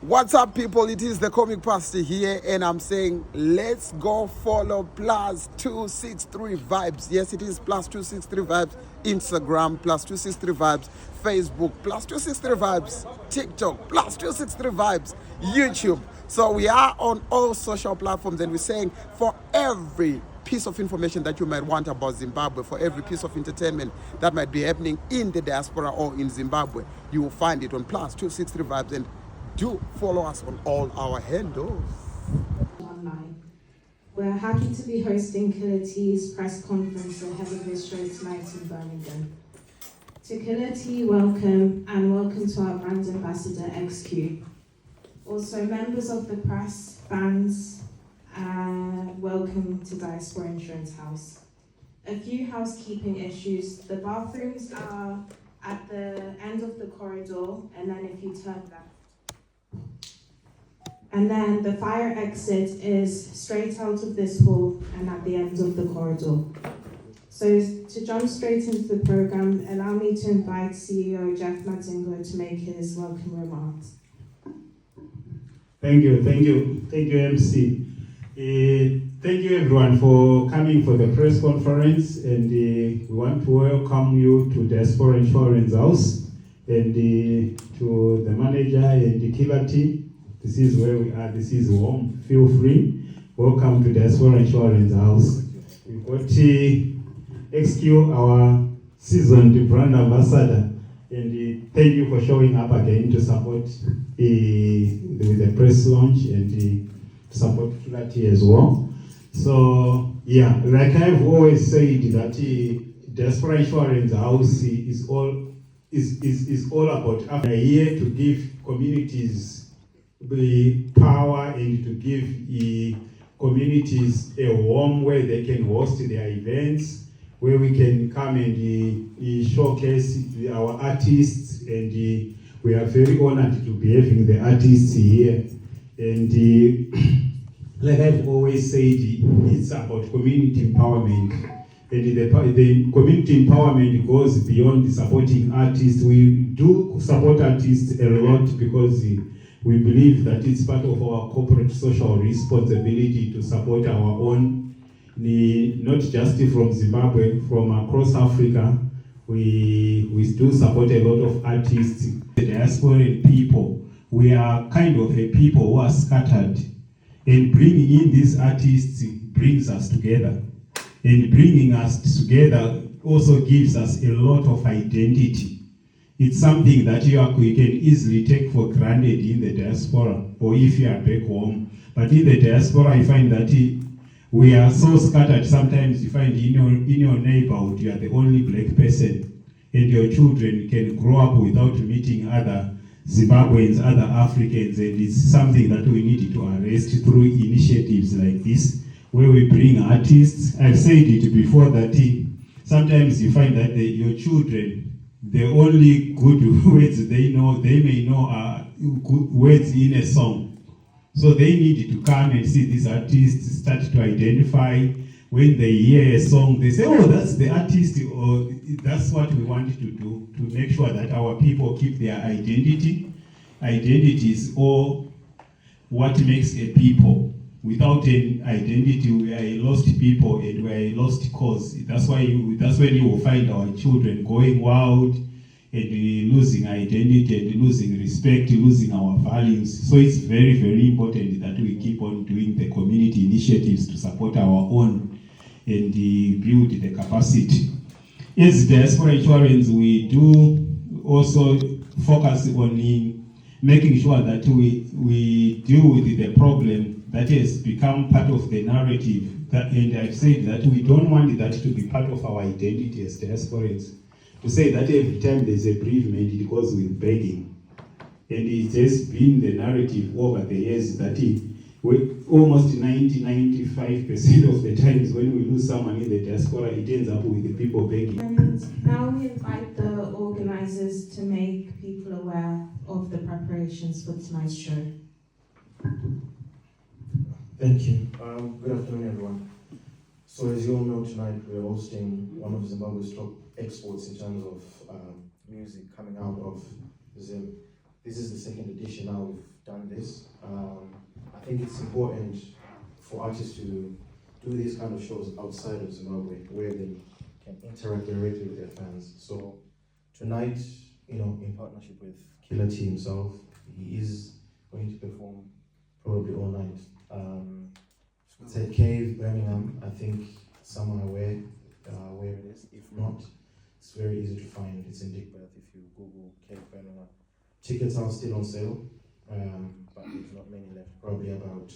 What's up, people? It is the Comic Pastor here, and I'm saying let's go follow +263 vibes. Yes, it is +263 vibes. Instagram +263 vibes. Facebook +263 vibes. TikTok +263 vibes. YouTube. So we are on all social platforms, and we're saying for every piece of information that you might want about Zimbabwe, for every piece of entertainment that might be happening in the diaspora or in Zimbabwe, you will find it on +263 vibes. And do follow us on all our handles. Online. We're happy to be hosting Killer T's press conference ahead of his show tonight in Birmingham. To Killer T, welcome, and welcome to our brand ambassador, ExQ. Also, members of the press, fans, welcome to Diaspora Insurance House. A few housekeeping issues. The bathrooms are at the end of the corridor, and then if you turn left. And then the fire exit is straight out of this hall and at the end of the corridor. So to jump straight into the program, allow me to invite CEO Jeff Madzingo to make his welcome remarks. Thank you, MC. Thank you everyone for coming for the press conference, and we want to welcome you to Diaspora Insurance House and to the manager and the Killer T. This is where we are, this is home, feel free. Welcome to Diaspora Insurance House. We've got ExQ, our seasoned brand ambassador, and thank you for showing up again to support with the press launch and to support Killer T as well. So yeah, like I've always said that Diaspora Insurance House is all about a year to give communities the power and to give communities a home where they can host their events, where we can come and showcase our artists, and we are very honored to be having the artists here. And like I've always said, it's about community empowerment. And the community empowerment goes beyond supporting artists. We do support artists a lot because we believe that it's part of our corporate social responsibility to support our own, not just from Zimbabwe, from across Africa. We do support a lot of artists. The diasporic people, we are kind of a people who are scattered, and bringing in these artists brings us together. And bringing us together also gives us a lot of identity. It's something that you can easily take for granted in the diaspora, or if you are back home. But in the diaspora, you find that we are so scattered. Sometimes you find in your neighborhood, you are the only black person, and your children can grow up without meeting other Zimbabweans, other Africans, and it's something that we need to arrest through initiatives like this, where we bring artists. I've said it before that sometimes you find that your children, the only good words they may know are good words in a song. So they need to come and see these artists, start to identify. When they hear a song, they say, oh, that's the artist, or that's what we want to do, to make sure that our people keep their identity. Identity is all what makes a people. Without an identity, we are a lost people and we are a lost cause. That's when you will find our children going wild and losing identity and losing respect, losing our values. So it's very, very important that we keep on doing the community initiatives to support our own and build the capacity. As Diaspora Insurance, we do also focus on making sure that we deal with the problem that has become part of the narrative. And I've said that we don't want that to be part of our identity as diasporans. To say that every time there's a bereavement, it goes with begging. And it has been the narrative over the years that almost 90-95% of the times when we lose someone in the diaspora, it ends up with the people begging. And now we invite the organizers to make people aware of the preparations for tonight's show. Thank you. Good afternoon, everyone. So as you all know, tonight we're hosting one of Zimbabwe's top exports in terms of music coming out of Zim. this is the second edition now we've done this. I think it's important for artists to do these kind of shows outside of Zimbabwe where they can interact directly with their fans. So tonight, in partnership with Killer T himself, he is going to perform probably all night. It's at Cave, Birmingham. I think some are aware where it is. If not, it's very easy to find. It's in Digbeth if you Google Cave, Birmingham. Tickets are still on sale, but there's not many left. Probably about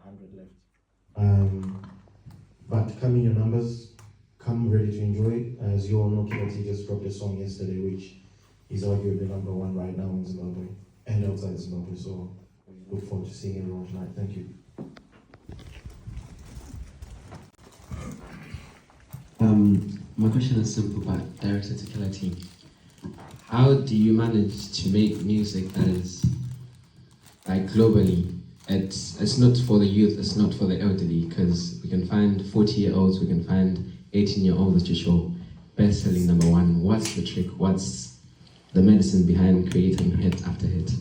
100 left. But come in your numbers. Come ready to enjoy. As you all know, Killer T just dropped a song yesterday, which is arguably #1 right now in Zimbabwe and outside Zimbabwe. So we look forward to seeing everyone tonight. Thank you. My question is simple, but directed to Killer T. How do you manage to make music that is like globally? It's not for the youth, it's not for the elderly, because we can find 40-year-olds, we can find 18-year-olds that you show best-selling #1. What's the trick? What's the medicine behind creating hit after hit?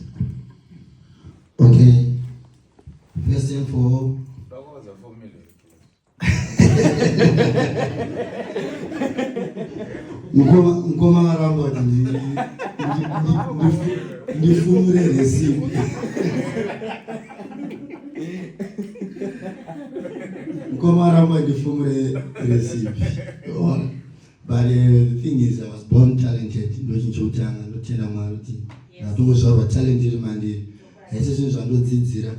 Okay, first and for all, Nkoma maramba ndifumure recipe. Nkoma maramba ndifumure recipe. But the thing is, I was born talented. Ndochinchotanga ndotenda Mwari kuti natongozvarwa talented mandiri. Haisi zvinhu zvandodzidzira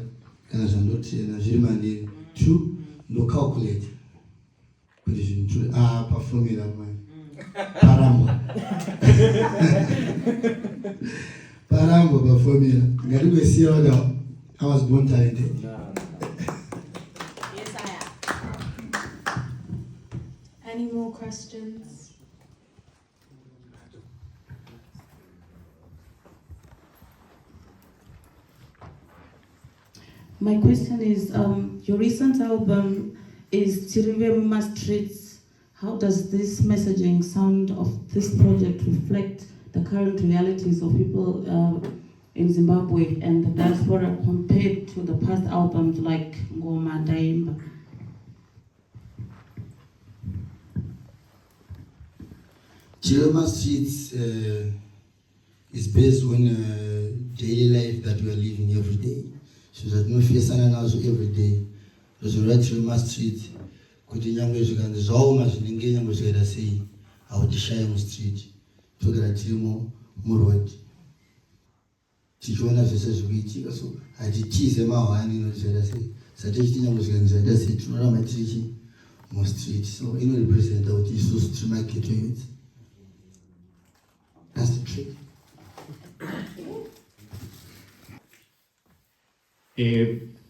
kana zvandotenda zviri mandiri. Two, no calculate. Kuti zvinhu pafomula manje. Parambo pafomula. Ngatikuyesiya wada I was born talented. Yes, I am. Any more questions? My question is, your recent album is Chirive Streets. How does this messaging sound of this project reflect the current realities of people in Zimbabwe and the diaspora compared to the past albums like Ngoma, Daimba? Chirive Streets is based on daily life that we are living every day. So that no face nazo every day. Zozora Chirive Street kuti nyangwe zvikanzi zvaoma zvinenge nyangwe zvikaita sei hautishaya mustreet togara tirimo muroad tichiona zvese zvikuitika, so hatitize mahwani inozvaita sei satichiti nyangwe zvikanzi zvaita sei tinoramba tirichi mustreet, so inorepresenta kuti isusu tiri mageto youth. That's the trick.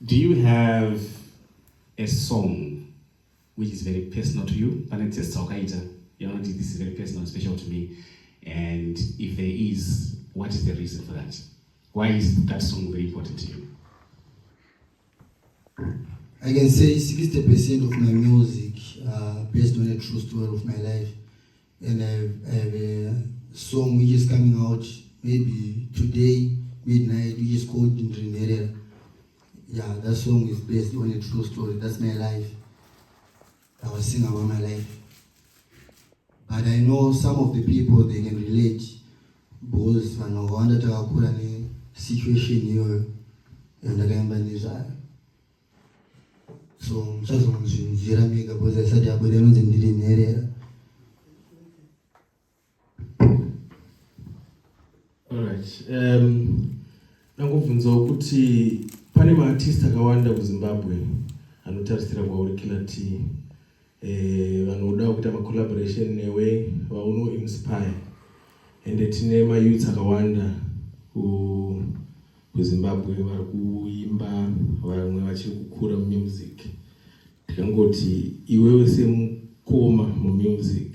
Do you have a song which is very personal to you? But it's just you know, this is very personal and special to me. And if there is, what is the reason for that? Why is that song very important to you? I can say 60% of my music based on a true story of my life. And I have a song which is coming out maybe today, midnight, which is called Indrinerera. Yeah, that song is based on a true story. That's my life. I was singing about my life. But I know some of the people, they can relate because I know one that I put in a situation here and I can manage that. So just want to Jeremy because I said I put in the area. Alright. Nangobvunza kuti pane maartist akawanda kuZimbabwe anotarisira kwauri Killer T. Vanoda kuita collaboration newe vauno inspire. And tine mayouth akawanda kuZimbabwe vari kuimba vamwe vachiri kukura mumusic. Tikangoti iwewe semukoma mumusic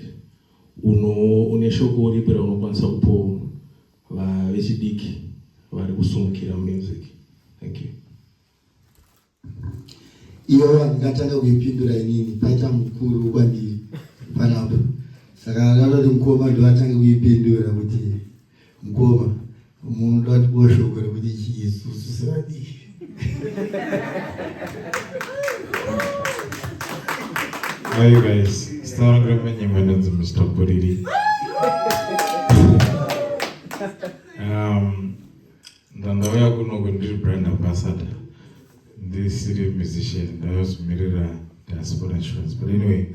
une shoko ripi raunokwanisa kupo vechidiki vari kusumukira mumusic? Thank you. Iyo ndingatanga kuipindura inini paita mukuru kwandiri panapo saka ndinoti mukoma ndo atanga kuipindura kuti mukoma umuntu ati boshokora kuti chiisusu sevadiki. How are you guys? Starting to remember you went to Mr. Buriri. Then the way I go no go brand ambassador. This city musician that was mirror Diaspora Insurance. But anyway,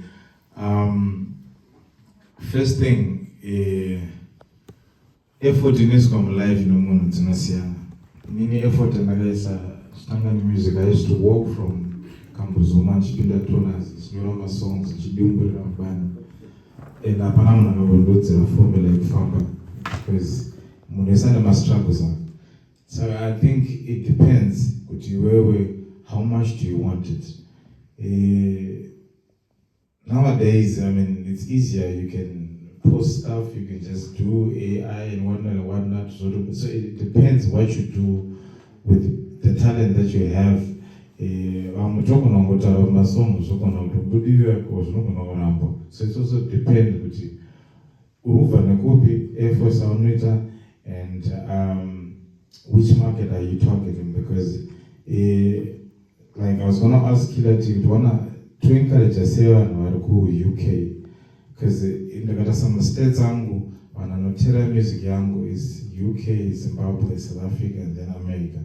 first thing, effort in this come live no more than many effort and I guess standard music. I used to walk from Kambuzuma, Chipinda Tonas, Norama songs, Chidumbu Rambana, and Apanama Novodots and a formula like Famba because Munesana must struggle. So I think it depends. How much do you want it? Nowadays, I mean, it's easier. You can post stuff. You can just do AI and whatnot. So it depends what you do with the talent that you have. I'm talking about my song. So it also depends. And which market are you targeting? Because like I was gonna ask Killer T, to encourage us here in UK, because in the some states angu wananotera music yangu is UK, Zimbabwe, South Africa, and then America.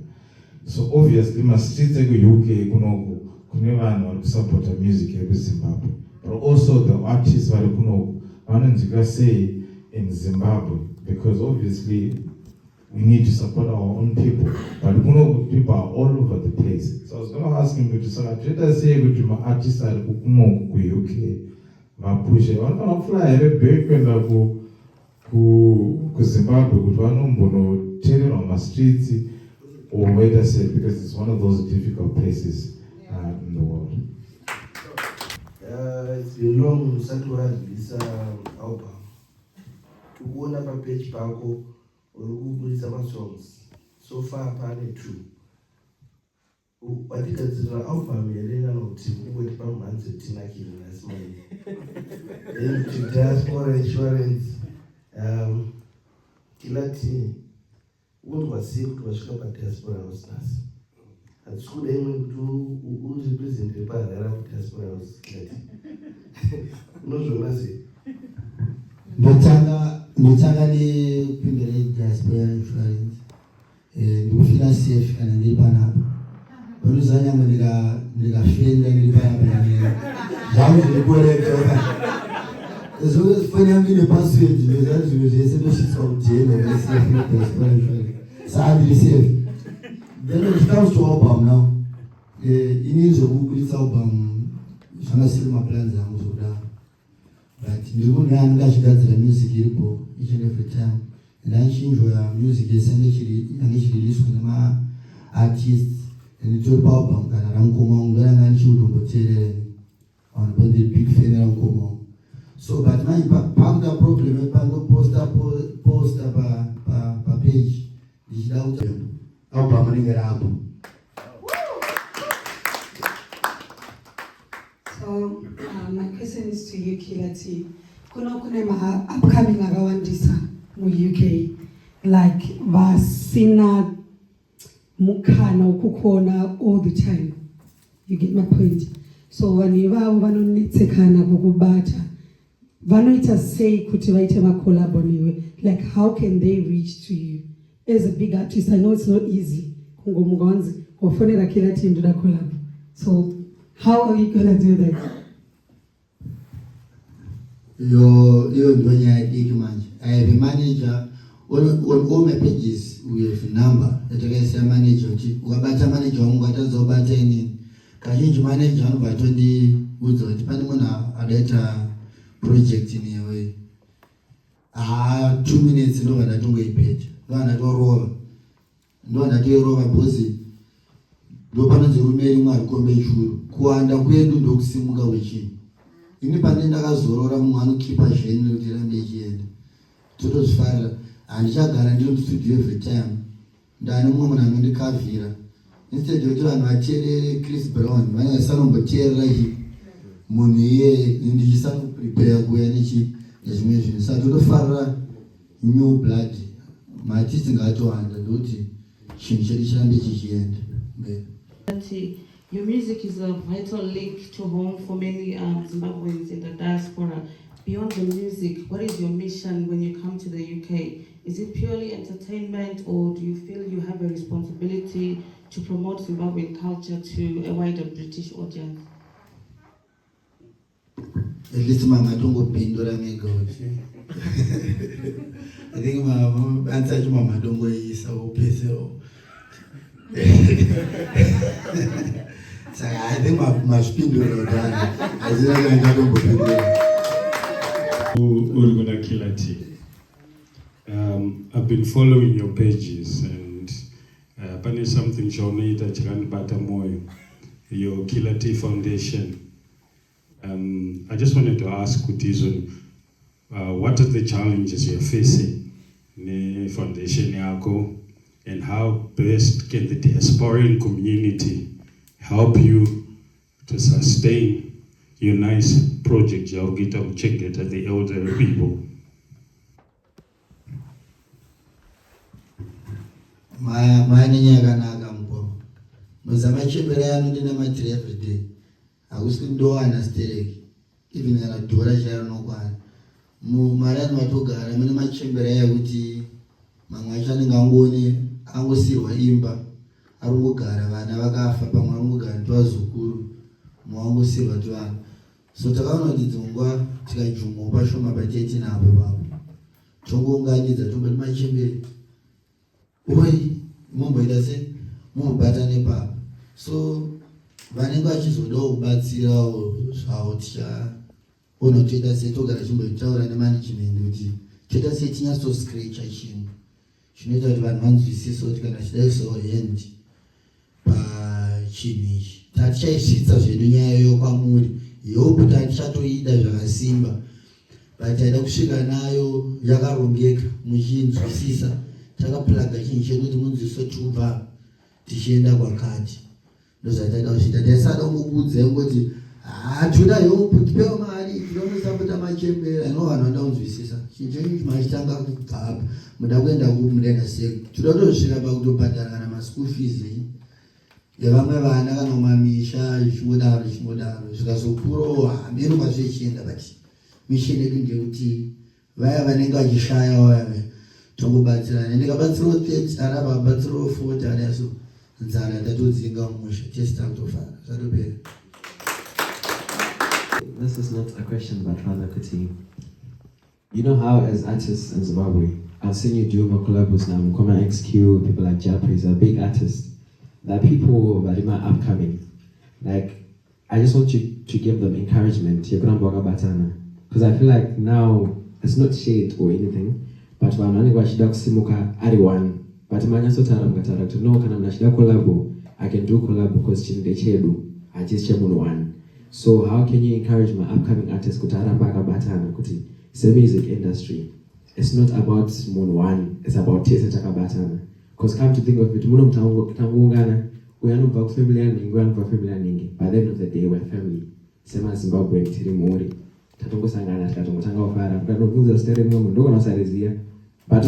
So obviously my streets in UK kuno support music in Zimbabwe, but also the artists kuno say in Zimbabwe, because obviously we need to support our own people, but people are all over the place. So I was going to ask him to say, let us say to my artists are UK, my push it. I'm going to fly a big when to Zimbabwe, but I'm going to tell it on my streets or where I say, because it's one of those difficult places in the world. It's been long since we had this album. To go on a page Paco. Some songs so far pane 2 watigadzirira album yerena noti kungoti pamanzi tinakiri nasimai then to Diaspora Insurance Killer T unozwasiye kuti wasvika paDiaspora House nasi hatisi kuda imwe kuti uzipresentire parara kuDiaspora House Killer T unozvona sei ndotanga nepembera Diaspora Insurance ndikufila safe kana ndiri panapa vanozanyamwe ndikafenda ndiri panapa zvangu zvirikoreka zvofani yangu ine password ndozati zvinhu zvese ndosvitswa kujena safe neDiaspora Insurance saka ndiri safe. Then it comes to album now, inini zvokubuditsa album zvangasiri maplans angu zvokudaro. But ndiri munhu andingazvigadzira music iripo each and every time, and anchinjoya music yese yange ichiriliswa nema-artists and itori paalbum kana ramukoma wangu ndaranga ndichiutomboteerera vanhu po ndiri big fan ramukoma. So but manje pakuda problem yepandoposta papage ndichida kuti album ringe rapo. So my question is to you, Killer T. Kune ma upcoming akawandisa mu UK, like vasina mukana ukukona all the time. You get my point? So vanhu ivavo vanonetsekana kukubata, vanoita sei kuti vaite makolabo newe? Like how can they reach to you as a big artist? I know it's not easy. Kungomugonzi wafonera Killer T ndoda collab. So how are you gonna do that? Yo ndonyaya diki manje. I have a manager on all my pages. We have a number that I can say manager. Ukabata manager wangu atazobata ini. Kazhinji manager anobva tondiudza kuti pane munhu adaita project newe. 2 minutes ndo vandatongoipedza. Ndo vandatorova bhosi. Ndo panonzi rume rimwe arikombe churu. Kuwanda kwedu ndokusimuka wechinhu. Ini pane ndakazorora mumwe anokipa zveni kuti rambe ichienda. Totozvifarira. Handichagara ndiri mustudio every time. Ndane mumwe munhu anondikavhira. Instead yokuti vanhu vateerere Chris Brown, vanenge sanomboteerera munhu iyeye ndichisangoprepare kuuya nezvimwe zvinhu. Saka totofarira new blood. maartist ngatowanda ndokuti chinhu chedu chirambe chichienda mberi. Your music is a vital link to home for many Zimbabweans in the diaspora. Beyond the music, what is your mission when you come to the UK? Is it purely entertainment, or do you feel you have a responsibility to promote Zimbabwean culture to a wider British audience? At least mangatongopindura megauti. I think answer mamadongoisa upesero. So I think mashpindura dana. Azira ngatongopindura. Urguna Killer T. I've been following your pages and pane something chaunoita chakanibata moyo, your Killer T Foundation. I just wanted to ask Kutizon, what are the challenges you're facing in the foundation yako, and how best can the diasporan community help you to sustain your nice project you'll get to check it at the elderly people? Mine yakanaka mukoma. Muzama chembera yanu ndina matiri every day. Akusi ndowana stereki. Even kana dhora charinokwana. Marani matogara mune machembera yakuti mamwe acho anenge angone angosirwa imba. Arikugara vana vakafa, pamwe arikugara twazukuru. Mwangosirwa twana. So takaona kuti dzongwa tikajumwa pashoma patete napo papo. Tongounganidza tomboti machembera. Oi, mumboita sei? Mubatane papo. So vanenge vachizodawo kubatsirawo zvavo tichaona toita sei, togara chimbotaura nemanagement kuti toita sei tinyatsoscratcha chinhu chinoita kuti vanhu vanzwisise kuti kana chidaisawo hand pachinhu ichi tatichaisvitsa zvedu nyaya yo kwamuri yopo tatichatoida zvakasimba, but taida kusvika nayo yakarongeka muchinzwisisa. Takaplaga chinhu chedu kuti munzwisise tubva tichienda kwakati. Ndozvataida kuchita. Taisada kungokuudzai kuti toda yopo tipewo mari tinomusapota machembera. Ino vanhu vanoda kunzwisisa chinhu chenyu machitanga kubva apa, muda kuenda mudaenda sei, toda kutosvika pakutobhadhara kana maschool fees yevamwe vana kana kumamisha zvichingodaro zvikazokurawo hambiri kwazvichienda. But mission yedu ndekuti vaya vanenge vachishayawo vaya tongobatsirana. Ndikabatsirawo 30 araba abatsirawo 40 anaso nzara tatodzinga mumusha tesi takutofara zvatopera. This is not a question, but rather Kuti. You know how as artists in Zimbabwe, I've seen you do more collabs now, Mukoma ExQ, people like Japris are big artists. That people that are upcoming. Like, I just want you to give them encouragement. Because I feel like now, it's not shade or anything, but when I'm going to simuka ariwan, but manya sotara mkatara to know kana mnashida collabo, I can do collab because chinde chedu, I just chemun one. So how can you encourage my upcoming artists kutara mpaka batana kuti? It's a music industry. It's not about moon one, it's about tesa chakabatana. Because come to think of it, muno mtangungana, we are not family and we are not family and by the end of the day, we're family. Sema Zimbabwe tirimori. Tatongo sangana, tatongo tanga ofara. Because no news are no one else but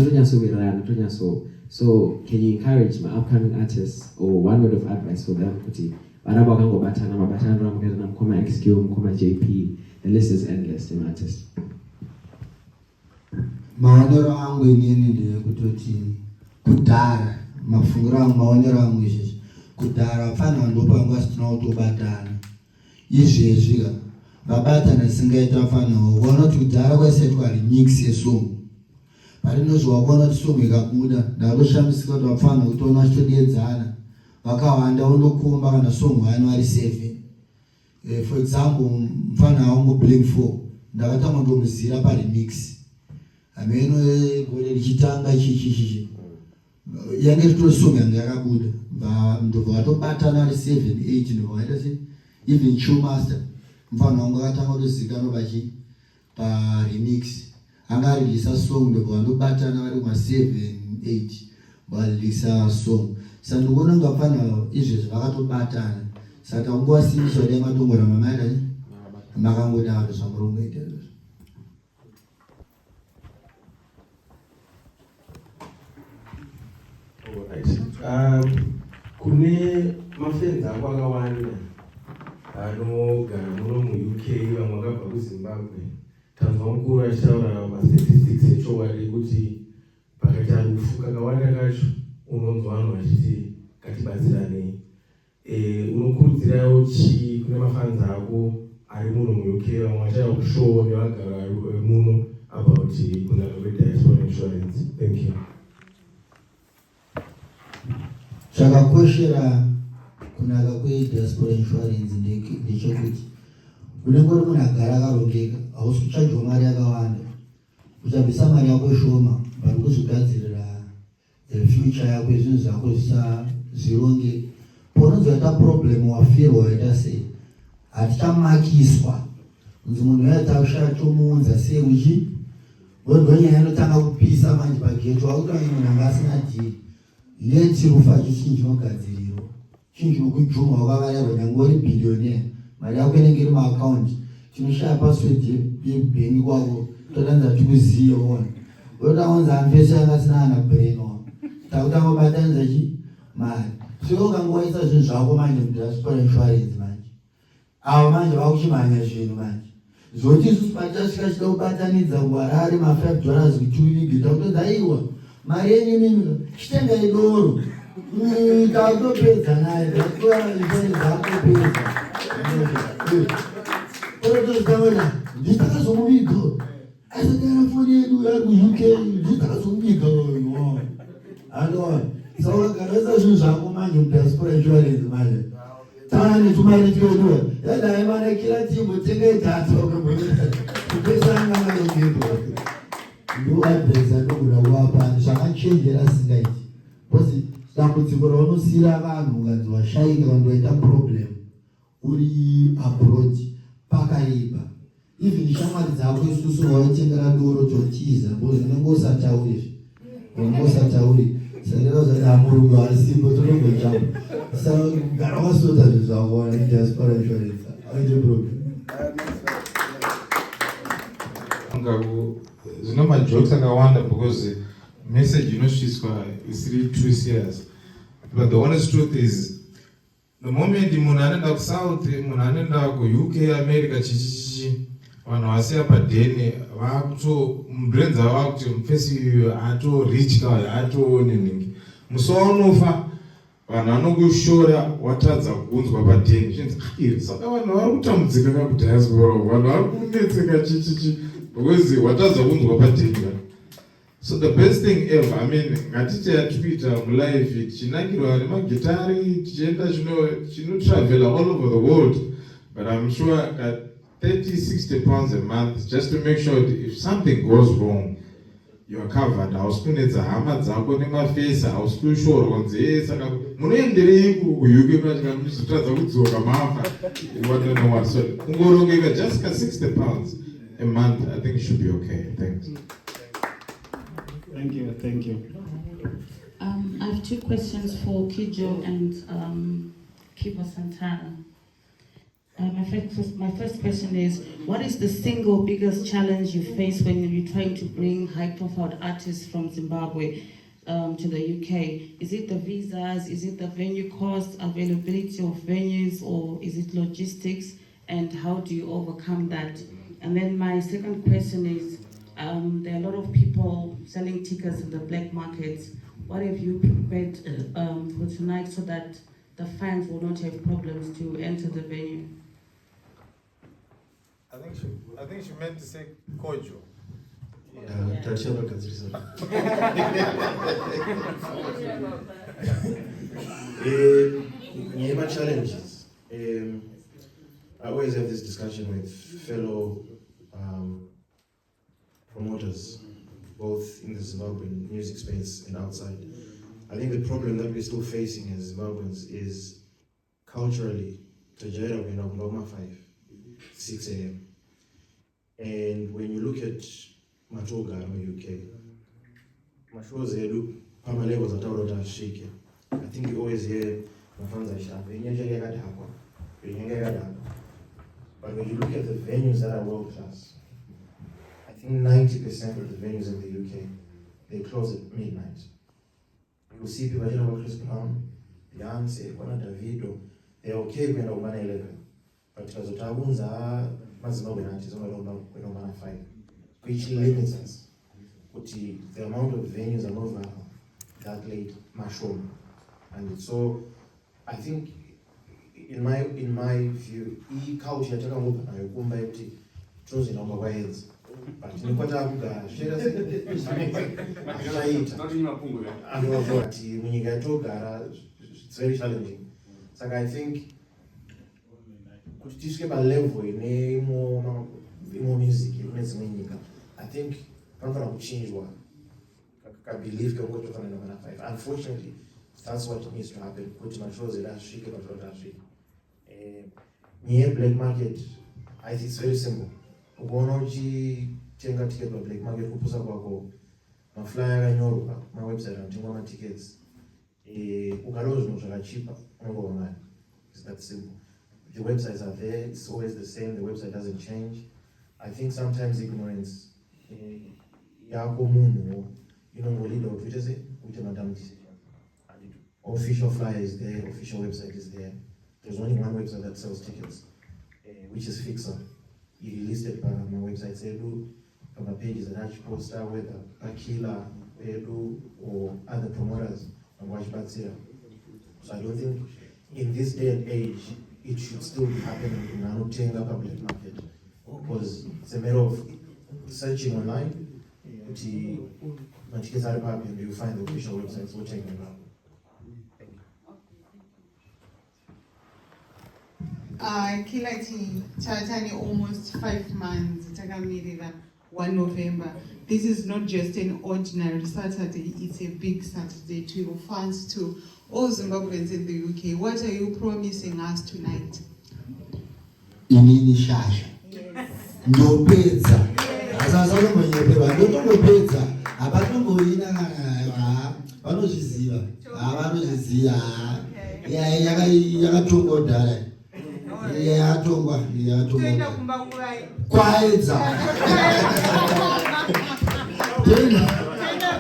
so can you encourage my upcoming artists or one word of advice for them? Kuti baraba kango batana mabatana ramkeza mkoma ExQ, mkoma JP. The list is endless in artists. Maonero angu inini ndekutoti kudhara mafungiro angu maonero angu izvezvi kudhara vafana ndopanga sitina kutobatana. Izvezvi vabatana singaita vafana waona kuti kudhara kwese twari mix yesong. Parinozvaona kuti song ikabuda ndakushamisika kuti vafana kutoona vachitodedzana vakawanda undokomba kana song vano vari 7. For example, mfana wangu Blink 4 ndakatanga ndomuzira paremix. Ameno gore lichitanga chichichichi. Yange totosonga yanga yakabuda. Ndobva vatobatana vari 7, 8 ndobva vaita sei even show master. Mfana wangu akatanga kutozikana paremix. Angareleasa song ndobva vandobatana vari kuma7, 8 vareleasa song. Saka ndikuona ngapana izvezvi vakatobatana. Saka nguva simiswa yamatongora mamaita makangodaro zvamurongoita izvozvo. Kune mafenzi ako akawanda anogara muno mu-UK vamwe vakabva kuZimbabwe. Tanzwa mukuru achitaura mastatistics echokwadi kuti pakaita rufu kakawanda kacho unonzwa vanhu vachiti ngatibatsiranei. Unokurudzirawo chii kune mafanzi ako ari muno mu-UK vamwe vachaya kushowo nevagara muno about kunaka kweDiaspora Insurance? Thank you. Chakakoshera kunaka kweDiaspora Insurance ndechekuti unenge uri munhu agara akarongeka, hausi kuchajwa mari yakawanda, uchabvisa mari yako shoma vari kuzvigadzirira future yako, zvinhu zvako zvisazironge. Paunozoita problem wafirwa waita sei, hatichamakiswa kunzi munhu uyaita kushaya chomuunza sei uchi ndonyaya inotanga kupisa manje pageto, wakutoani munhu anga asina dhiri. Leti rufa chinhu chinogadzirirwa, chinhu chinokujuma wakavarirwa nyange uri billionaire, mari yako inenge iri muaccount, chinoshaya password yebhengi kwako, totanza tikuziya ona otaonza amfese anga asina ana brain ona takutanga kubatanidza chi mari. So ukangoisa zvinhu zvako manje muDiaspora Insurance manje, avo manje vakuchimhanya zvinhu manje zoti isusu patichasvika chida kubatanidza kuharare $5 kuti uvige takutodza aiwa mari yenyu mimi chitengai doro takutopedza naye zakutopedza ototozitaona nditakazomuviga asatara foni yedu yari kuUK nditakazomuviga anoona saukagaraisa zvinhu zvako manje muDiaspora Insurance manje tane tumari tweduwa yadai mana kila timbo tengai data ukapesanga mayongedwa ndoadresa ndokuda kuvapa zvakachenjera singaiti bcause dambudziko raunosiyira vanhu ukanzi washaika kandoita problem uri abroad pakaipa. Even shamwari dzako isusu waitengera doro totiza bcause unenge usatauri sarero zvadamurungu arisimbo tonongojamba saka gara wasota zvinhu zvako Diaspora Insurance aite problem. Zvino majokes akawanda because message inosviswa is really too serious, but the honest truth is the moment munhu anoenda kusouth, munhu anoenda kuUK, America chichichichi, vanhu vasiya padhene brains avo vakuti mufesi uyu atorich kawai atoneningi musaunofa vanhu vanokushora watadza kuunzwa padhene chinzi saka vanhu vari kutambudzika kakudiaspora, vanhu vari kunetseka chichichi because watadza kuunzwa padhene. So the best thing ever, I mean, ngatiti yatikuita mulife tichinakirwa nemagitari tichienda chino-travela all over the world, but I'm sure that 30-60 pounds a month just to make sure that if something goes wrong you are covered. Hausi kunetsa hama dzako nemafesa, hausi kushorwa kunzi saka munoenderei kuUK katika muzotadza kudzoka mafa what. So kungorongeka just ka 60 pounds a month, I think it should be okay. Thanks. Thank you. I have two questions for Kijo and Kiba Santana. My first question is, what is the single biggest challenge you face when you're trying to bring high-profile artists from Zimbabwe to the UK? Is it the visas? Is it the venue costs, availability of venues, or is it logistics? And how do you overcome that? And then my second question is, there are a lot of people selling tickets in the black markets. What have you prepared for tonight so that the fans will not have problems to enter the venue? I think she meant to say Kojo. Yeah, challenges. I always have this discussion with fellow promoters, both in the Zimbabwean music space and outside. I think the problem that we're still facing as Zimbabweans is culturally, Tajera went up Loma 6 a.m. And when you look at Matoga in the UK, Mashows Edu, Pamale was a Taurota Shake. I think you always hear Mafanza Shab, but when you look at the venues that are world class, I think 90% of the venues in the UK, they close at midnight. Lucipi vachina Chris Brown, Beyonce, Kwana Davido, they're okay when over 11. But because of Tabunza, Mazimbabwe artists when over 5, which limits us. But the amount of venues are over that late, mushroom. And so I think in my view, culture yataka mupa nayo kumba kuti chozi naomba kwaedzi. But nipata kugara ati munyika yatogara, it's very challenging. So I think kuti tisvike palevel ine imo music kune dzimwe nyika, I think panofanira kuchinjwa kabelief kekutofana na 5. Unfortunately, that's what needs to happen. Kuti mashows irasvike patoti asvike. Black market, I think it's very simple. Ukaona uchitenga ticket pa black market kupusa kwako maflyer akanyorwa mawebsite anotengwa matickets. Ukalowa zvinhu zvakachipa unongowa mari. It's that simple. The websites are there, it's always the same, the website doesn't change. I think sometimes ignorance yako munhu inongolida kuti uite madambudziko. Official flyer is there, official website is there. There's only one website that sells tickets, which is Fixer. You released it on my website, from the pages that actually poster, whether Killer, Edu, or other promoters on Watch Batsira. So I don't think in this day and age, it should still be happening in Nanutenga public market. Because it's a matter of searching online, when tickets are public, you find the official websites we're talking about. Killer T, Chatani almost 5 months, Takamirira, 1 November. This is not just an ordinary Saturday, it's a big Saturday to your fans, to all Zimbabweans in the UK. What are you promising us tonight? Inini shasha. No pizza. Asasalo mwenyepewa, no pizza. Abatungo ina vanozviziva. Vanozviziva. Yakatongo dare. Yatongwa. Kwaedza.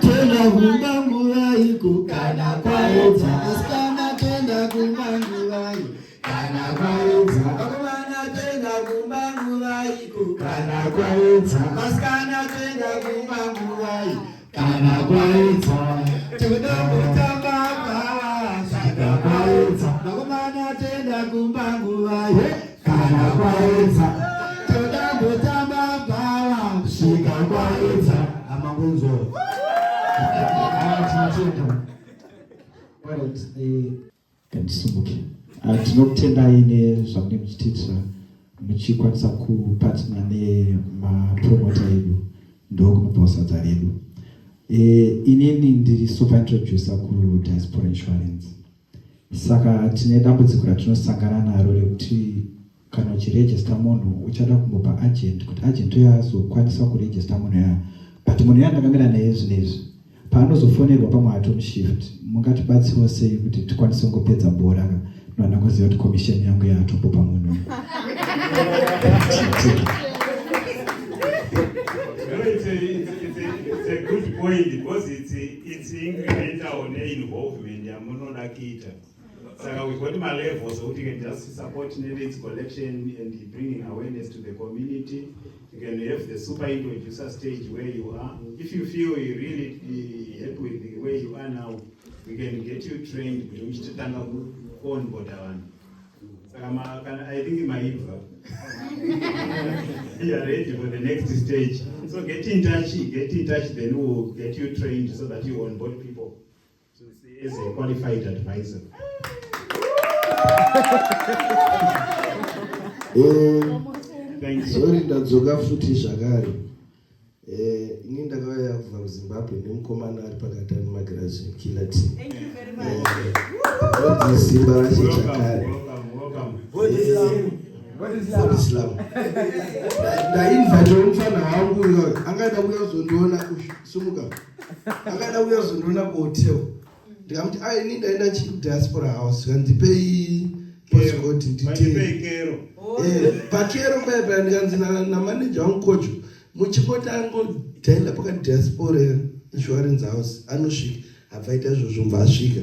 Tenda kumbangurai kukana kwaedza. Asikana tenda kumbangurai kana kwaedza. Akomana tenda kumbangurai kukana kwaedza. Asikana tenda kumbangurai kana kwaedza. Tenda kutamba bawa saka kwaedza. Akomana tenda kumbangurai kana kwaedza. Tenda kutamba bawa sika kwaedza. Amangunzo. Kandisumuke. Tinokutendai nezvamunenge muchitiitira muchikwanisa kupatana nemapromota edu ndokunobva sadza redu. Inini ndiri super introducer kuDiaspora Insurance. Saka tine dambudziko ratinosangana naro rekuti kana uchirejista munhu uchada kumbopa agent kuti agent uyo azokwanisa kurejista munhu yaya. But munhu yaya ndakamira naye zvinezvi. Paanozofonerwa pamwe atomushift, mungatibatsirawo sei kuti tikwanise kungopedza bhora noana kuziva kuti commission yangu yatombopa munhu. It's a good point because it's incremental involvement yamunoda kuita. Saka we've got my levels so we can just support needs collection and bringing awareness to the community. You can have the super introducer stage where you are. If you feel you're really happy with the way you are now, we can get you trained. We should on board one. I think my you are ready for the next stage. So get in touch, then we'll get you trained so that you onboard people. So as a qualified advisor. Sorry, ndadzoka futi zvakare. Ini ndakauya kubva kuZimbabwe nemukomana ari pakati nemagirazi Killer T. Thank you very much. Zisimba racho chakare. Islam. Ndainvite mufana wangu angada kuya kuzondiona kusumuka. Angada kuya kuzondiona kuhotel. Ndikamuti ini ndaenda kuDiaspora House kandipei postcode nditei kero. Pakero mbaya ndikanzi na manager wangu kocho muchipota angojaila pakati Diaspora Insurance House anosvika habvaita izvozvo mva asvika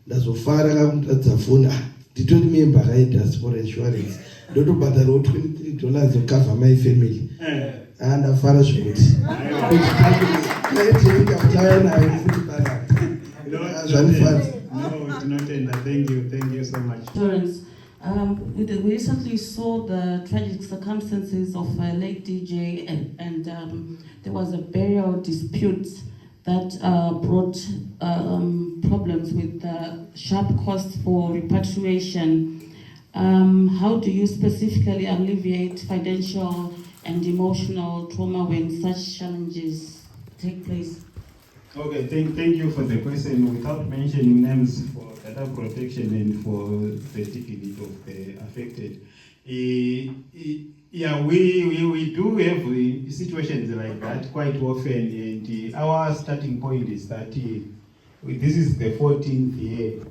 ndazofara kakumutadza foni nditori member kaDiaspora Insurance ndotobhadharawo $23 okava my family ndafara zvekuti taitauya nayo futi bana zvanifadza. Thank you so much. Insurance. We recently saw the tragic circumstances of late DJ, and there was a burial dispute that brought problems with sharp costs for repatriation. How do you specifically alleviate financial and emotional trauma when such challenges take place? Okay, thank you for the question. Without mentioning names for data protection and for the dignity of the affected, yeah, we do have situations like that quite often, and our starting point is that this is the 14th year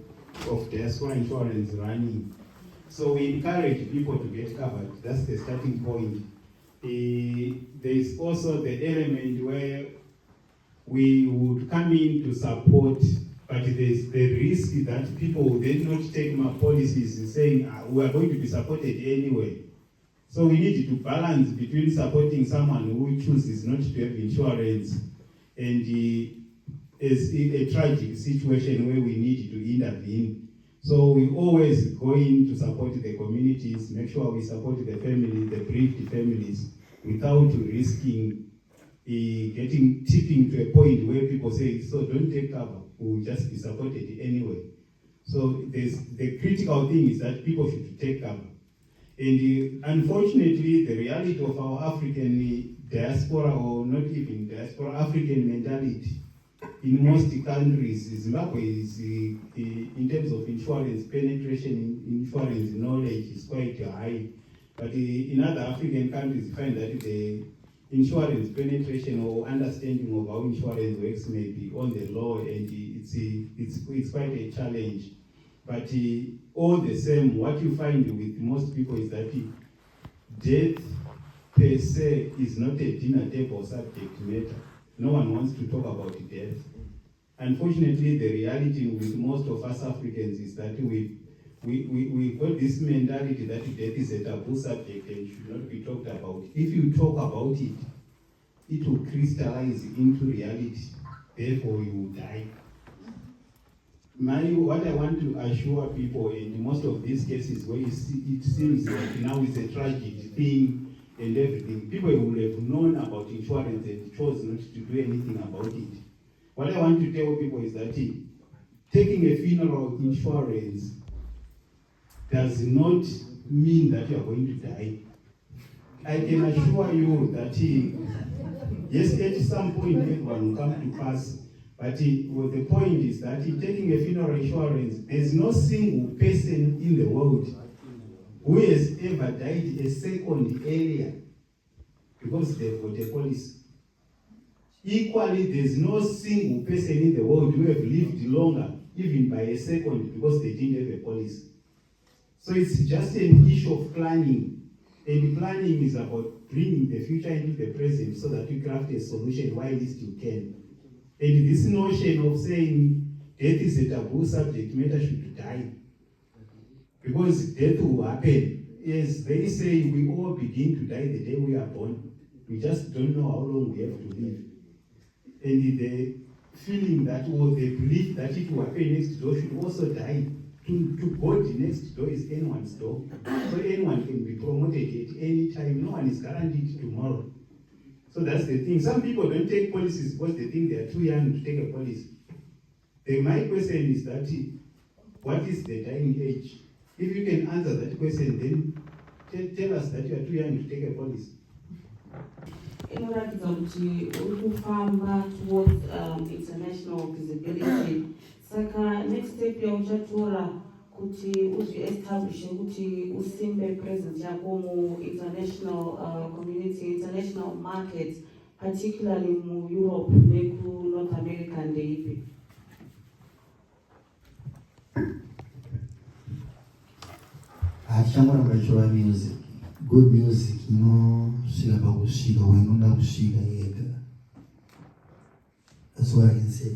of Diaspora Insurance running. So we encourage people to get covered. That's the starting point. There is also the element where we would come in to support, but there's the risk that people will then not take my policies saying we are going to be supported anyway. So we need to balance between supporting someone who chooses not to have insurance and is in a tragic situation where we need to intervene. So we always go in to support the communities, make sure we support the families, the bereaved families, without risking tipping to a point where people say, so don't take cover, we'll just be supported anyway. So the critical thing is that people should take cover. And unfortunately, the reality of our African diaspora, or not even diaspora, African mentality, in most countries, Zimbabwe is, in terms of insurance penetration, insurance knowledge is quite high. But in other African countries, you find that the insurance penetration or understanding of how insurance works may be on the low, and it's quite a challenge. But all the same, what you find with most people is that death per se is not a dinner table subject matter. No one wants to talk about death. Unfortunately, the reality with most of us Africans is that we got this mentality that death is a taboo subject and should not be talked about. If you talk about it, it will crystallize into reality. Therefore, you will die. What I want to assure people in most of these cases where it seems like now it's a tragic thing and everything, people will have known about insurance and chose not to do anything about it. What I want to tell people is that taking a funeral insurance does not mean that you are going to die. I can assure you that yes, at some point everyone will come to pass, but the point is that taking a funeral insurance, there's no single person in the world who has ever died a second earlier because they've got a policy. Equally, there's no single person in the world who have lived longer, even by a second, because they didn't have a policy. So it's just an issue of planning. And planning is about bringing the future into the present so that you craft a solution while least you can. And this notion of saying death is a taboo subject matter should die. Because death will happen. As they say, we all begin to die the day we are born. We just don't know how long we have to live. And the feeling that, or the belief that it will happen next door should also die. To God, the next door is anyone's door. So anyone can be promoted at any time. No one is guaranteed tomorrow. So that's the thing. Some people don't take policies because they think they are too young to take a policy. My question is that, what is the dying age? If you can answer that question, then tell us that you are too young to take a policy. Inoratidza kuti uri kufamba towards international visibility. Saka next step yauchatora kuti uzvi-establish kuti usimbe presence yako mu international community, international markets, particularly mu Europe neku North America ndeipi? Achangoramba chova music, good music inosvika pakusvika wainoda kusvika yega. That's what I can say.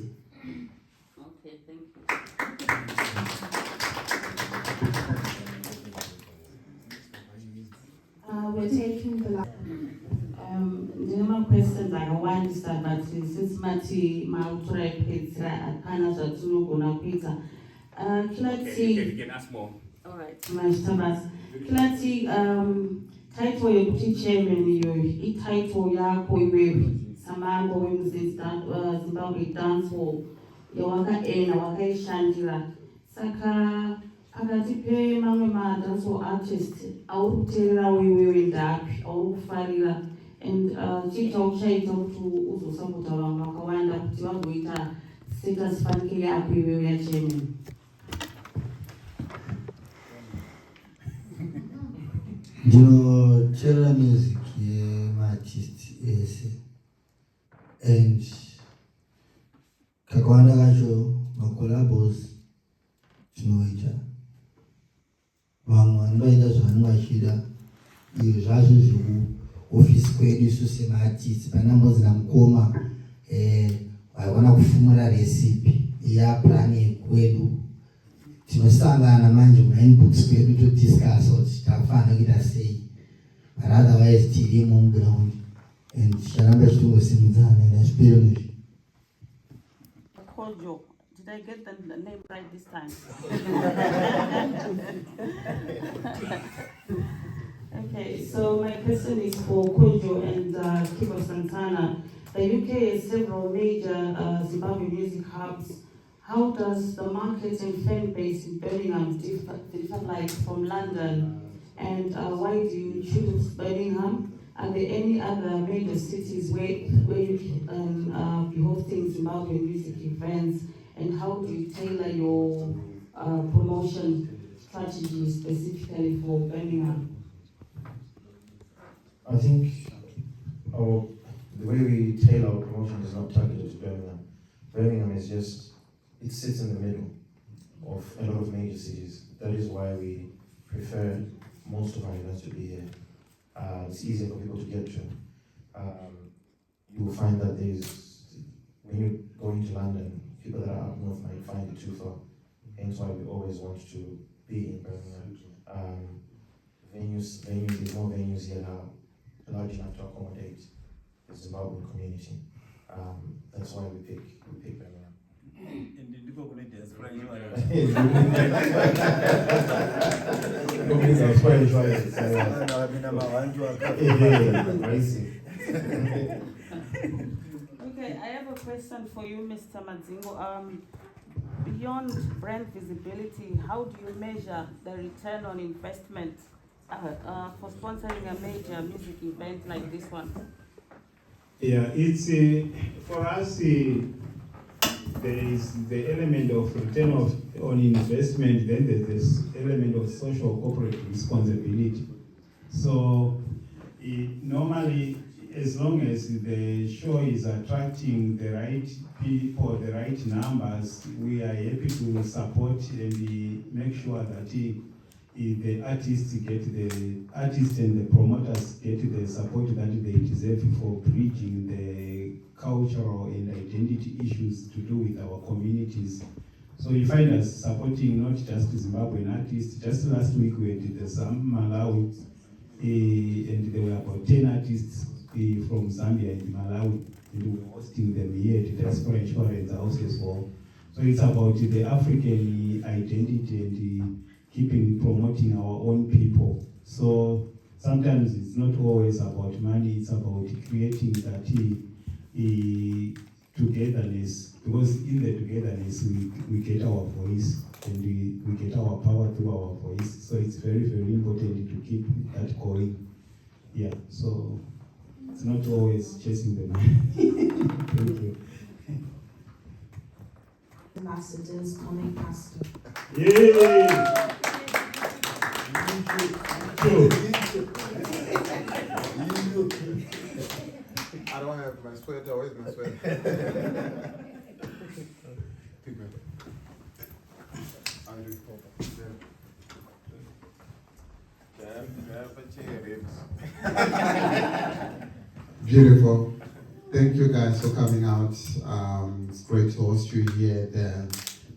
kuti since mati mautora epedzisira hapana zvatinogona kuita. Killer T. You can ask more. All right. Killer T, title yekuti chairman iyoyo ititle yako iwewe samango wemuZimbabwe dance hall yawakaenda wakaishandira. Saka pakati pemamwe madance hall artist auri kuteererawo iwewe ndapi auri kufarira, and chii chauchaita kuti uzosapota vanhu vakawanda kuti vagoita status fanike yako iwewe yachairman? Ndinoteerera music yemaartist ese, and kakawanda kacho macollabos tinoita. Vamwe vanoita zvavanenge vachida, iyo zvazvo zvekuofisi kwedu isu semaartist panambozina mukoma vaigona kufumura recipe yapurani yekwedu. Tinosangana manje muinbox kwedu todiscuss kuti takufanira kuita sei, but otherwise tirimo muground and ticharamba tichingosimudzana nezvipero. Kojo, did I get the name right this time? Okay, so my question is for Kojo and Kibo Santana. The UK has several major Zimbabwe music hubs. How does the market and fan base in Birmingham differ like from London? And why do you choose Birmingham? Are there any other major cities where you can be hosting Zimbabwean music events? And how do you tailor your promotion strategy specifically for Birmingham? I think the way we tailor our promotion is not targeted to Birmingham. Birmingham is just, it sits in the middle of a lot of major cities. That is why we prefer most of our events to be here. It's easier for people to get to. You will find that when you go into London, people that are up north might find it too far. Hence why we always want to be in Birmingham. There's more venues here now, large enough to accommodate the Zimbabwean community. That's why we pick Birmingham. And the people going to Diaspora Okay, I have a question for you, Mr. Madzingo. Beyond brand visibility, how do you measure the return on investment for sponsoring a major music event like this one? Yeah, it's for us. There is the element of return on investment. Then there's this element of social corporate responsibility. So normally, as long as the show is attracting the right people, the right numbers, we are happy to support and make sure that the artists and the promoters get the support that they deserve for bridging the cultural and identity issues to do with our communities. So you find us supporting not just Zimbabwean artists. Just last week we did the Malawi, and there were about 10 artists from Zambia and Malawi, and we were hosting them here at the Diaspora Insurance House as well. So it's about the African identity and promoting our own people. So sometimes it's not always about money, it's about creating that togetherness, because in the togetherness we get our voice and we get our power through our voice. So it's very, very important to keep that going. Yeah, so it's not always chasing the money. Thank you. Ambassadors coming past. Yay! I don't have my sweater. Where's my sweater? Beautiful. Thank you guys for coming out. It's great to host you here at the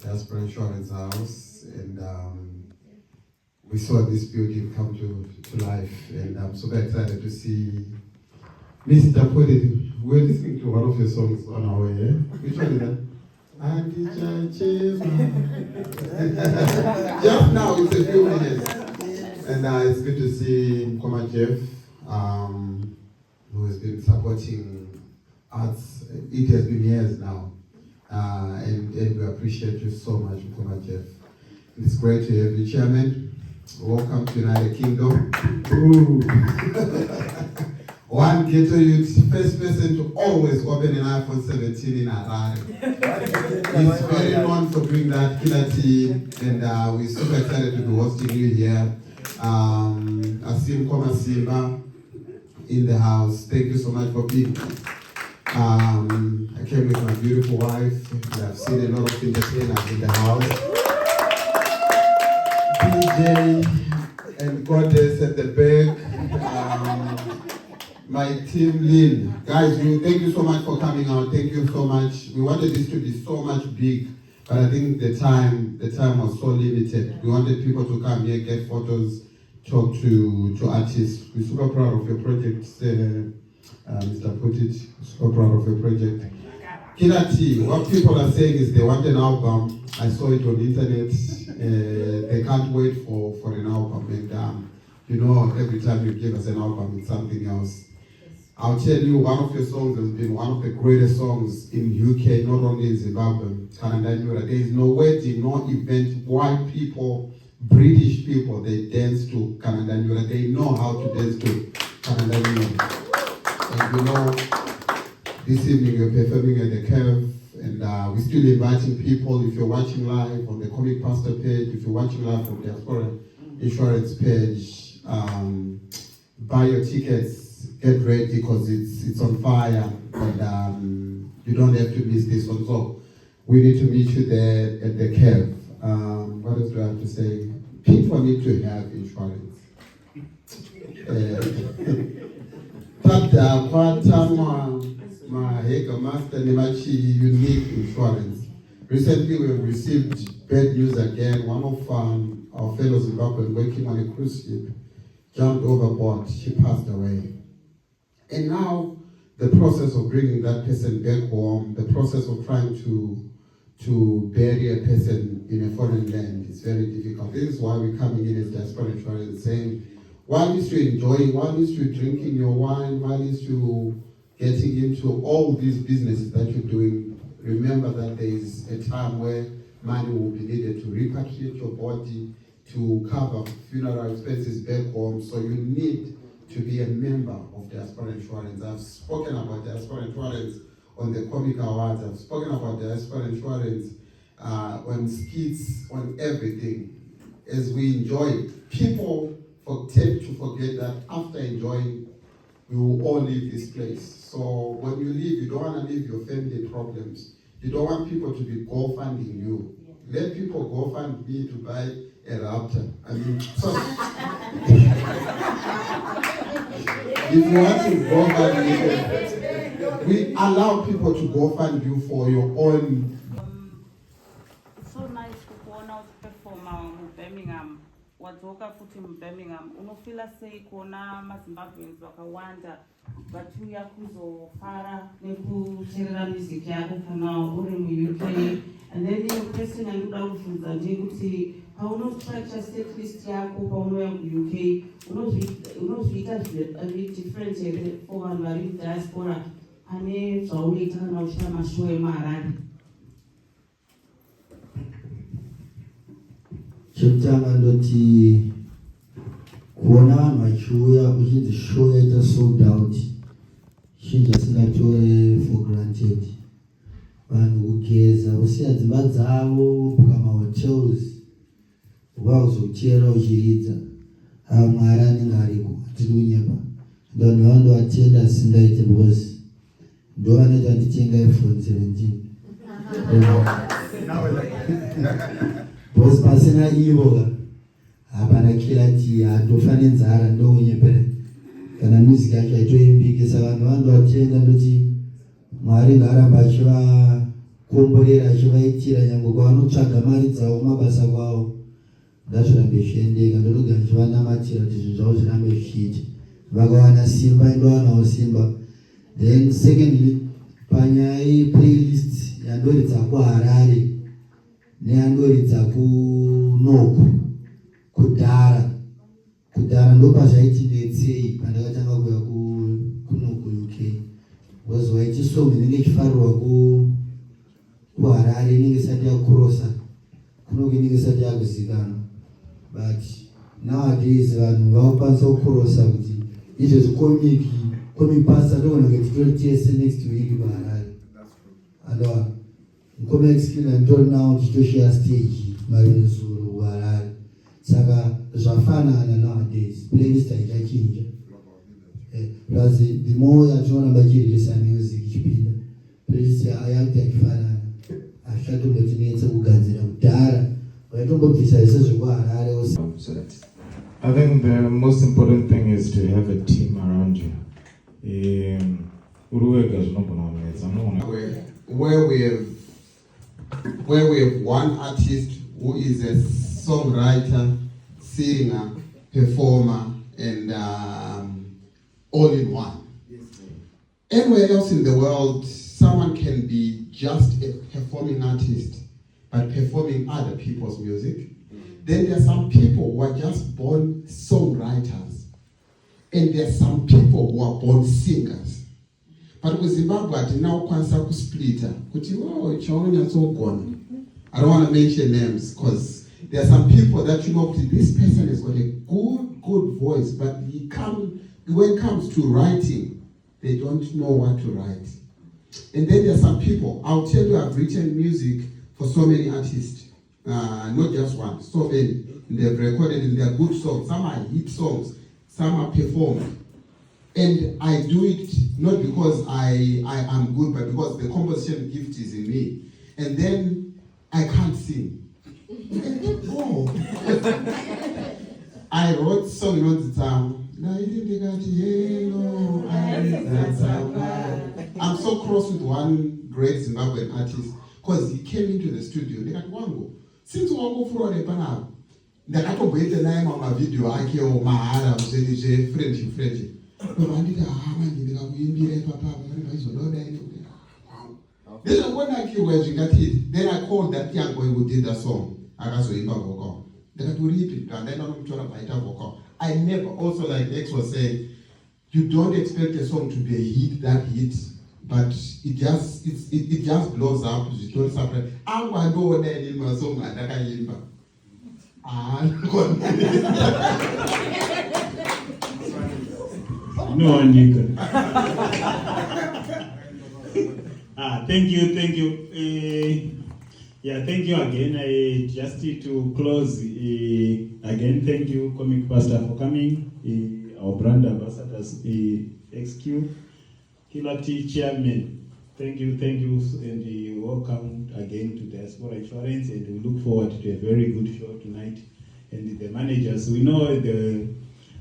Diaspora Insurance House. And we saw this building come to life. And I'm super excited to see Mr. Poet, we're listening to one of your songs on our way, yeah? Which one is that? Just now, it's a few minutes. And it's good to see Mkoma Jeff, who has been supporting us. It has been years now. And we appreciate you so much, Mkoma Jeff. It's great to have you, Chairman. Welcome to United Kingdom. Ooh. One ghetto youth, first person to always open an iPhone 17 in Harare. He's very known for doing that, Killer T, and we're super excited to be hosting you here. Asim Koma Simba in the house. Thank you so much for being here. I came with my beautiful wife. We have seen a lot of entertainers in the house. DJ and Goddess at the back. My team Lynn. Guys, thank you so much for coming out. Thank you so much. We wanted this to be so much big, but I think the time was so limited. We wanted people to come here, get photos, talk to artists. We're super proud of your project, Mr. Putit. Super proud of your project. Killer T, what people are saying is they want an album. I saw it on the internet. They can't wait for an album. And you know, every time you give us an album, it's something else. I'll tell you, one of your songs has been one of the greatest songs in UK, not only in Zimbabwe. There is no wedding, no event. White people, British people, they dance to Kanandanyura. They know how to dance to Kanandanyura. And you know, this evening you're performing at the Curve, and we're still inviting people. If you're watching live on the Comic Pastor page, if you're watching live on the Diaspora Insurance page, buy your tickets. Get ready because it's on fire, and you don't have to miss this one. So we need to meet you there at the Curve. What else do I have to say? People need to have insurance. You need insurance. Recently, we have received bad news again. One of our fellow Zimbabweans working on a cruise ship jumped overboard. She passed away. And now, the process of bringing that person back home, the process of trying to bury a person in a foreign land is very difficult. This is why we're coming in as Diaspora Insurance saying, while you're enjoying, while you're drinking your wine, while you're getting into all these businesses that you're doing, remember that there is a time where money will be needed to repatriate your body, to cover funeral expenses back home. So you need to be a member of Diaspora Insurance. I've spoken about Diaspora Insurance on the Comic Awards. I've spoken about Diaspora Insurance on skits, on everything. As we enjoy, people tend to forget that after enjoying, we will all leave this place. So when you leave, you don't want to leave your family problems. You don't want people to be go-funding you. Let people go-fund me to buy a Raptor. I mean, so if you want to go fund you, we allow people to go fund you for your own. So nice to perform in Birmingham. Wadzoka futhi in Birmingham. Unofila sei kuona maZimbabweans wakawanda vatuya kuzofara nekuteerera music yako kana uri mu-UK. And then the person anoda kufunza ndekuti paunostructure set list yako paunouya mu-UK unozviita different here for vanhu vari mudiaspora pane zvaunoita kana uchita mashow emaharare. Chekutanga ndoti kuona vanhu vachiuya uchinzi show yaita sold out chinhu chasingatore for granted. Vanhu kugeza usiya dzimba dzavo buka mahotels vakuzoteera uchiridza Mwari anenge ariko tiri kunyemba vanhu vandovatenda singaite because ndo vanoita nditenga iPhone 17 because pasina ivo hapana Killer T, hatofa nenzara ndounyepera kana music yacho haitoimbike. Saka vanhu vandovatenda ndoti Mwari ngaaramba achivakomborera achivaitira nyangwe kwavanotsvaga mari dzavo mabasa kwavo ngazvirambe zvichiendeka. Ndotoga ndichivanamatira kuti zvinhu zvavo zvirambe zvichiita. Vakawana simba indovanawo simba. Then secondly, panyaya playlist yandoridza kuHarare neyandoridza kuNoku kudhara ndopazvaitidetsei pandakatanga kuya kuNoku UK. Was why chisongo inenge ichifarirwa kuHarare inenge isati yakurosa kuNoku inenge isati yakuzikanwa. But nowadays vanhu vakukwanisa kukurosa kuti izvezvi comic pastor ndogona kuti tiese next week kuHarare. Andwa ExQ and Killer now tichitoshare stage marinzuro kuHarare. Saka zvafanana nowadays playlist haitachinja. Plus the more yatinoona vachireleasa music ichipinda playlist yakuti yachifanana hazvichatombotinetse kugadzira kudhara vaitombobvisa zvese zvekuHarare. I think the most important thing is to have a team around you. Where we have one artist who is a songwriter, singer, performer, and all in one. Anywhere else in the world, someone can be just a performing artist, but performing other people's music. Then there are some people who are just born songwriters, and there are some people who are born singers. But with Zimbabwe, I now consider splitter. I don't want to mention names because there are some people that this person has got a good voice, but when it comes to writing, they don't know what to write. And then there are some people, I'll tell you, I've written music for so many artists, not just one, so many. They've recorded and they're good songs. Some are hit songs, some are performed. And I do it not because I am good, but because the composition gift is in me. And then I can't sing. Oh. I wrote song on the time. I'm so close with one great Zimbabwean artist because he came into the studio. Since wangu furore panapa, ndakatomboita naye mamavideo ake mahara French. Then I called that young boy who did the song. I never, also like X was saying, you don't expect a song to be a hit, but it just blows up. You don't surprise. I'm going to go there in my song. No, Nika. Thank you. Thank you again. Just to close, again, thank you, Comic Pastor, for coming. Our brand ambassadors, ExQ, Killer T Chairman. Thank you, and welcome again to Diaspora Insurance. And we look forward to a very good show tonight. And the managers, we know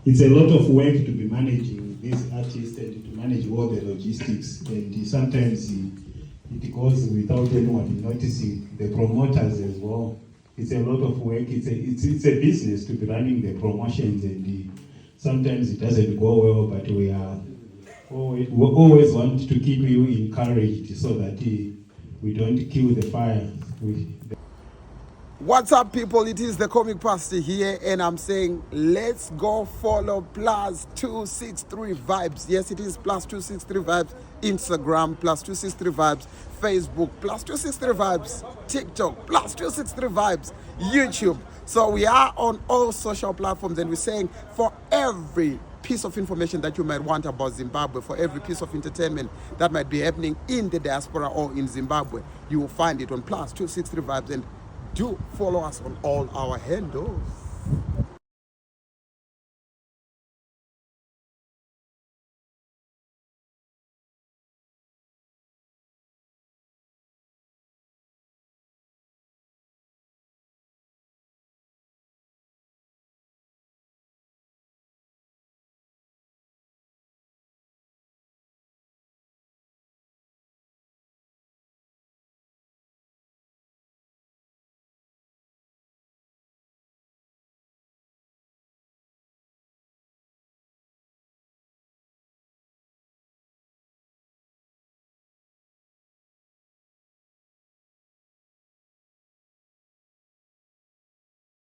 it's a lot of work to be managing these artists and to manage all the logistics. And sometimes it goes without anyone noticing. The promoters as well. It's a lot of work. It's a business to be running the promotions, and sometimes it doesn't go well. But we always want to keep you encouraged so that we don't kill the fire. What's up, people? It is the Comic Pastor here, and I'm saying let's go follow +263 vibes. Yes, it is +263 vibes. Instagram +263 vibes. Facebook +263 vibes. TikTok +263 vibes. YouTube. So we are on all social platforms, and we're saying for every piece of information that you might want about Zimbabwe, for every piece of entertainment that might be happening in the diaspora or in Zimbabwe, you will find it on +263 vibes. And do follow us on all our handles.